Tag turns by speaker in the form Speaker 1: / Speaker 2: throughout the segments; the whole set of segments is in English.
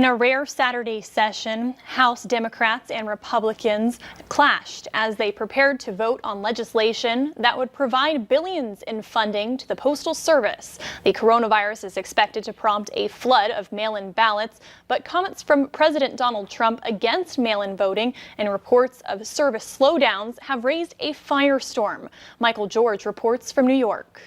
Speaker 1: In a rare Saturday session, House Democrats and Republicans clashed as they prepared to vote on legislation that would provide billions in funding to the Postal Service. The coronavirus is expected to prompt a flood of mail-in ballots, but comments from President Donald Trump against mail-in voting and reports of service slowdowns have raised a firestorm. Michael George reports from New York.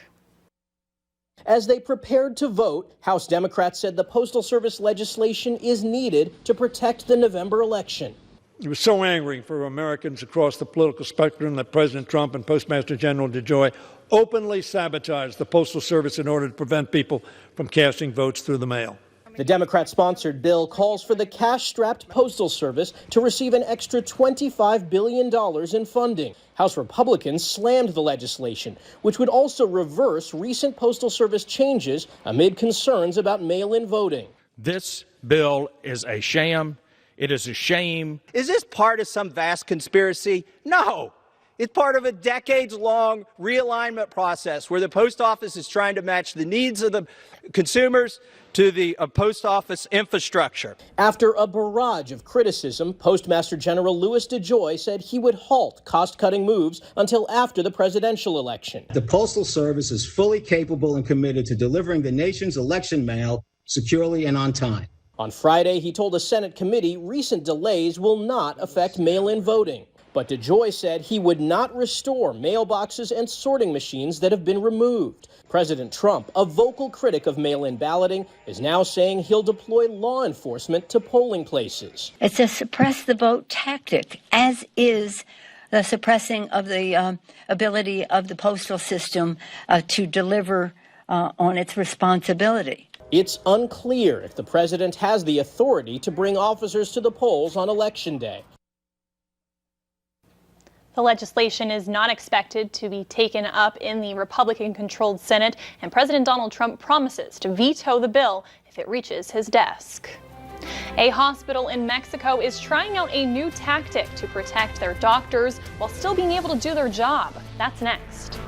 Speaker 2: As they prepared to vote, House Democrats said the Postal Service legislation is needed to protect the November election.
Speaker 3: It was so angering for Americans across the political spectrum that President Trump and Postmaster General DeJoy openly sabotaged the Postal Service in order to prevent people from casting votes through the mail.
Speaker 2: The Democrat-sponsored bill calls for the cash-strapped Postal Service to receive an extra $25 billion in funding. House Republicans slammed the legislation, which would also reverse recent Postal Service changes amid concerns about mail-in voting.
Speaker 4: This bill is a sham. It is a shame.
Speaker 5: Is this part of some vast conspiracy? No. It's part of a decades-long realignment process where the post office is trying to match the needs of the consumers to the post office infrastructure.
Speaker 2: After a barrage of criticism, Postmaster General Louis DeJoy said he would halt cost-cutting moves until after the presidential election.
Speaker 6: The Postal Service is fully capable and committed to delivering the nation's election mail securely and on time.
Speaker 2: On Friday, he told a Senate committee recent delays will not affect mail-in voting. But DeJoy said he would not restore mailboxes and sorting machines that have been removed. President Trump, a vocal critic of mail-in balloting, is now saying he'll deploy law enforcement to polling places.
Speaker 7: It's a suppress the vote tactic, as is the suppressing of the ability of the postal system to deliver on its responsibility.
Speaker 2: It's unclear if the president has the authority to bring officers to the polls on Election Day.
Speaker 1: The legislation is not expected to be taken up in the Republican-controlled Senate, and President Donald Trump promises to veto the bill if it reaches his desk. A hospital in Mexico is trying out a new tactic to protect their doctors while still being able to do their job. That's next.